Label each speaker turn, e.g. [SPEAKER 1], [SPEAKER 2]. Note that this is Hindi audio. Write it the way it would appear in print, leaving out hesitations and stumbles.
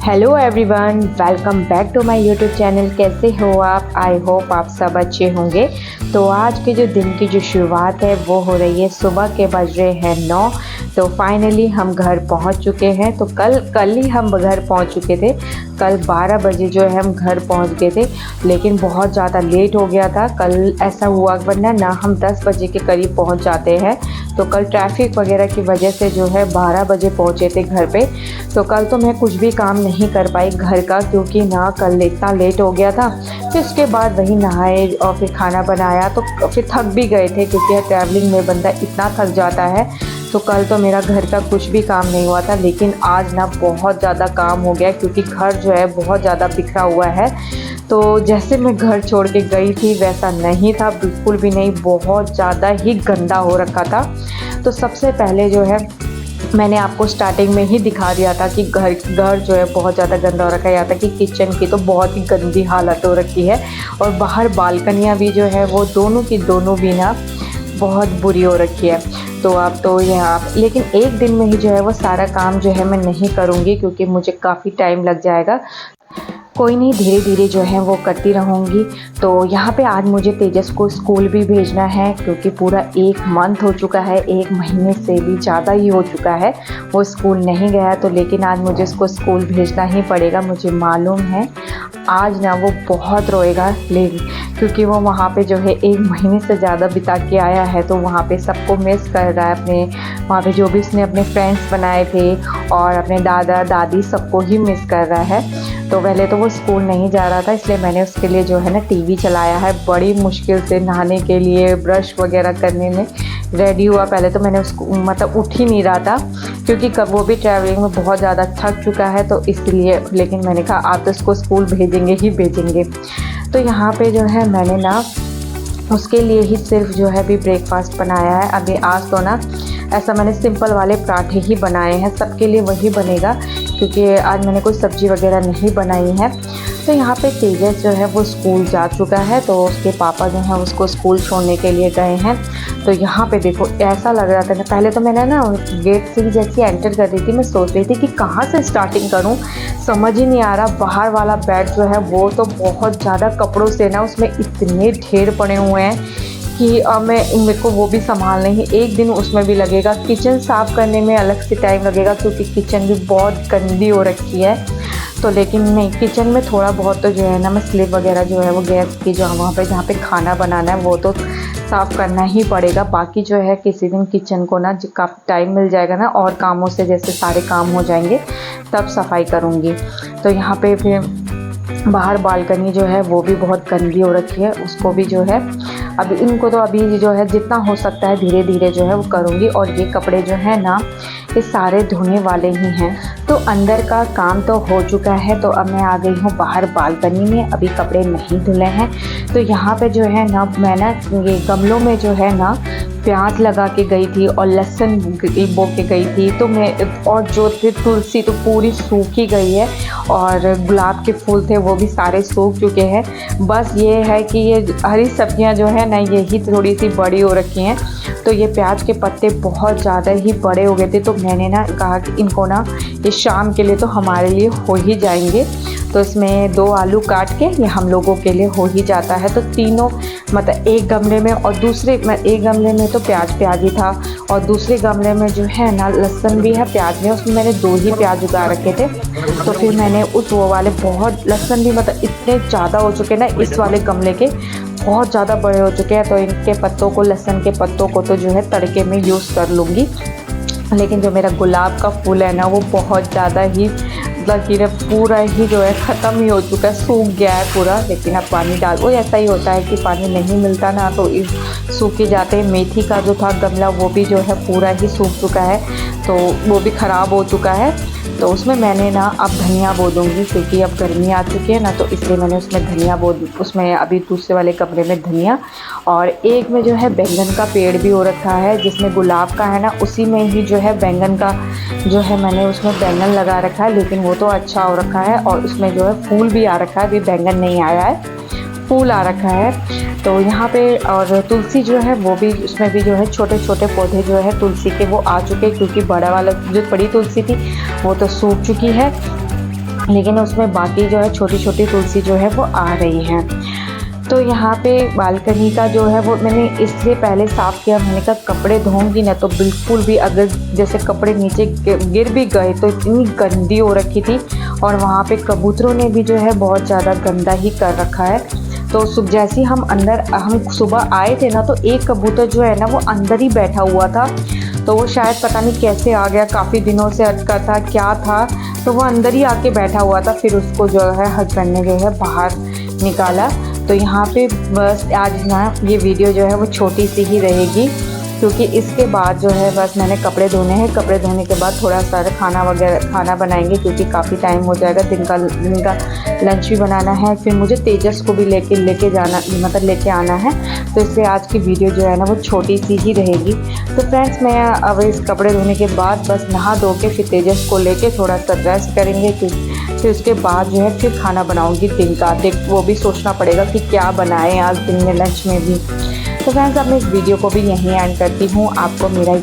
[SPEAKER 1] Hello everyone, welcome back to my YouTube channel. कैसे हो आप? आई होप आप सब अच्छे होंगे। तो आज के जो दिन की जो शुरुआत है वो हो रही है, सुबह के बज रहे हैं 9। तो फाइनली हम घर पहुंच चुके हैं। तो कल ही हम घर पहुंच चुके थे। कल 12 बजे जो है हम घर पहुंच गए थे, लेकिन बहुत ज़्यादा लेट हो गया था। कल ऐसा हुआ वरना ना हम 10 बजे के करीब पहुंच जाते हैं। तो कल ट्रैफिक वगैरह की वजह से जो है 12 बजे पहुंचे थे घर पे। तो कल तो मैं कुछ भी काम नहीं कर पाई घर का, क्योंकि ना कल इतना लेट हो गया था। फिर उसके बाद वही नहाए और फिर खाना बनाया, तो फिर थक भी गए थे, क्योंकि ट्रैवलिंग में बंदा इतना थक जाता है। तो कल तो मेरा घर का कुछ भी काम नहीं हुआ था, लेकिन आज ना बहुत ज़्यादा काम हो गया, क्योंकि घर जो है बहुत ज़्यादा बिखरा हुआ है। तो जैसे मैं घर छोड़ के गई थी वैसा नहीं था, बिल्कुल भी नहीं, बहुत ज़्यादा ही गंदा हो रखा था। तो सबसे पहले जो है मैंने आपको स्टार्टिंग में ही दिखा दिया था कि घर जो है बहुत ज़्यादा गंदा हो रखा है। यहाँ तक कि किचन की तो बहुत ही गंदी हालत हो रखी है, और बाहर बालकनियाँ भी जो है वो दोनों की दोनों भी ना बहुत बुरी हो रखी है। तो अब तो यहाँ, लेकिन एक दिन में ही जो है वो सारा काम जो है मैं नहीं करूँगी, क्योंकि मुझे काफ़ी टाइम लग जाएगा। कोई नहीं, धीरे धीरे जो है वो करती रहूँगी। तो यहाँ पे आज मुझे तेजस को स्कूल भी भेजना है, क्योंकि पूरा 1 मंथ हो चुका है, 1 महीने से भी ज़्यादा ही हो चुका है वो स्कूल नहीं गया। तो लेकिन आज मुझे उसको स्कूल भेजना ही पड़ेगा। मुझे मालूम है आज ना वो बहुत रोएगा, लेकिन क्योंकि वो वहाँ पे जो है 1 महीने से ज़्यादा बिता के आया है, तो वहाँ पे सबको मिस कर रहा है। अपने वहाँ पे जो भी उसने अपने फ्रेंड्स बनाए थे और अपने दादा दादी सबको ही मिस कर रहा है। तो पहले तो वो स्कूल नहीं जा रहा था, इसलिए मैंने उसके लिए जो है ना टीवी चलाया है। बड़ी मुश्किल से नहाने के लिए, ब्रश वगैरह करने में रेडी हुआ। पहले तो मैंने उसको मतलब उठ ही नहीं रहा था, क्योंकि कब वो भी ट्रैवलिंग में बहुत ज़्यादा थक चुका है, तो इसलिए। लेकिन मैंने कहा आप तो उसको स्कूल भेजेंगे ही भेजेंगे। तो यहाँ पे जो है मैंने ना उसके लिए ही सिर्फ जो है अभी ब्रेकफास्ट बनाया है। अभी आज तो ना ऐसा मैंने सिंपल वाले पराठे ही बनाए हैं, सबके लिए वही बनेगा, क्योंकि आज मैंने कोई सब्ज़ी वगैरह नहीं बनाई है। तो यहाँ पे तेजस जो है वो स्कूल जा चुका है, तो उसके पापा जो हैं उसको स्कूल छोड़ने के लिए गए हैं। तो यहाँ पे देखो, ऐसा लग रहा था ना, पहले तो मैंने ना गेट से जैसे एंटर कर रही थी, मैं सोच रही थी कि कहाँ से स्टार्टिंग करूँ, समझ ही नहीं आ रहा। बाहर वाला बेड जो है वो तो बहुत ज़्यादा कपड़ों से ना उसमें इतने ढेर पड़े हुए हैं कि मेरे को वो भी संभालने ही एक दिन उसमें भी लगेगा। किचन साफ़ करने में अलग से टाइम लगेगा, क्योंकि किचन भी बहुत गंदी हो रखी है। तो लेकिन नहीं, किचन में थोड़ा बहुत तो जो है ना मैं स्लिप वगैरह जो है वो गैस की जो वहाँ पे जहाँ पे खाना बनाना है वो तो साफ़ करना ही पड़ेगा। बाकी जो है किसी दिन किचन को ना काफ़ी टाइम मिल जाएगा ना, और कामों से जैसे सारे काम हो जाएंगे तब सफाई करूँगी। तो यहाँ पे फिर बाहर बालकनी जो है वो भी बहुत गंदी हो रखी है, उसको भी जो है अभी इनको तो अभी जो है जितना हो सकता है धीरे धीरे जो है वो करूँगी। और ये कपड़े जो है ना ये सारे धोने वाले ही हैं। तो अंदर का काम तो हो चुका है, तो अब मैं आ गई हूँ बाहर बालकनी में। अभी कपड़े नहीं धुले हैं। तो यहाँ पे जो है ना मैं ना ये गमलों में जो है ना प्याज लगा के गई थी और लहसुन बो के गई थी। तो मैं और जो थी तुलसी तो पूरी सूखी गई है, और गुलाब के फूल थे वो भी सारे सूख चुके हैं। बस ये है कि ये हरी सब्जियां जो है ना यही थोड़ी सी बड़ी हो रखी हैं। तो ये प्याज के पत्ते बहुत ज़्यादा ही बड़े हो गए थे, तो मैंने ना कहा कि इनको ना ये शाम के लिए तो हमारे लिए हो ही जाएंगे। तो इसमें 2 आलू काट के ये हम लोगों के लिए हो ही जाता है। तो तीनों मतलब एक गमले में, और एक गमले में तो प्याज ही था, और दूसरे गमले में जो है ना लहसुन भी है, प्याज भी है। उसमें मैंने 2 ही प्याज उगा रखे थे। तो फिर मैंने उस वो वाले बहुत लहसुन भी मतलब इतने ज़्यादा हो चुके ना, इस वाले गमले के बहुत ज़्यादा बड़े हो चुके हैं। तो इनके पत्तों को, लहसुन के पत्तों को तो जो है तड़के में यूज़ कर लूँगी। लेकिन जो मेरा गुलाब का फूल है ना वो बहुत ज़्यादा ही मतलब कि पूरा ही जो है ख़त्म ही हो चुका है, सूख गया है पूरा। लेकिन अब पानी डाल, वो ऐसा ही होता है कि पानी नहीं मिलता ना तो सूखे जाते हैं। मेथी का जो था गमला वो भी जो है पूरा ही सूख चुका है, तो वो भी ख़राब हो चुका है। तो उसमें मैंने ना अब धनिया बो दूँगी, क्योंकि अब गर्मी आ चुकी है ना, तो इसलिए मैंने उसमें धनिया उसमें अभी दूसरे वाले कमरे में धनिया, और एक में जो है बैंगन का पेड़ भी हो रखा है, जिसमें गुलाब का है ना उसी में ही जो है बैंगन का जो है मैंने उसमें बैंगन लगा रखा है। लेकिन वो तो अच्छा हो रखा है, और उसमें जो है फूल भी आ रखा है। अभी बैंगन नहीं आया है, फूल आ रखा है। तो यहाँ पे और तुलसी जो है वो भी, उसमें भी जो है छोटे छोटे पौधे जो है तुलसी के वो आ चुके हैं, क्योंकि बड़ा वाला जो बड़ी तुलसी थी वो तो सूख चुकी है। लेकिन उसमें बाकी जो है छोटी छोटी तुलसी जो है वो आ रही हैं। तो यहाँ पे बालकनी का जो है वो मैंने इसलिए पहले साफ़ किया, मैंने कहा कपड़े धोऊंगी ना तो बिल्कुल भी अगर जैसे कपड़े नीचे गिर भी गए तो इतनी गंदी हो रखी थी, और वहाँ पे कबूतरों ने भी जो है बहुत ज़्यादा गंदा ही कर रखा है। तो जैसे ही हम सुबह आए थे ना, तो एक कबूतर जो है ना वो अंदर ही बैठा हुआ था। तो वो शायद पता नहीं कैसे आ गया, काफ़ी दिनों से अटका था क्या था, तो वो अंदर ही आके बैठा हुआ था। फिर उसको जो है हस्बैंड ने जो है बाहर निकाला। तो यहाँ पे बस आज ना ये वीडियो जो है वो छोटी सी ही रहेगी, क्योंकि इसके बाद जो है बस मैंने कपड़े धोने हैं। कपड़े धोने के बाद थोड़ा सा खाना बनाएंगे, क्योंकि काफ़ी टाइम हो जाएगा। दिन का लंच भी बनाना है, फिर मुझे तेजस को भी लेके जाना, मतलब लेके आना है। तो इसलिए आज की वीडियो जो है ना वो छोटी सी ही रहेगी। तो फ्रेंड्स, मैं अब इस कपड़े धोने के बाद बस नहा धो के फिर तेजस को लेके थोड़ा सा रेस्ट करेंगे, फिर उसके बाद जो है फिर खाना बनाऊंगी दिन का। वो भी सोचना पड़ेगा कि क्या बनाएं आज दिन में लंच में भी। तो फ्रेंड्स, अब मैं इस वीडियो को भी यहीं एंड करती हूँ। आपको मेरा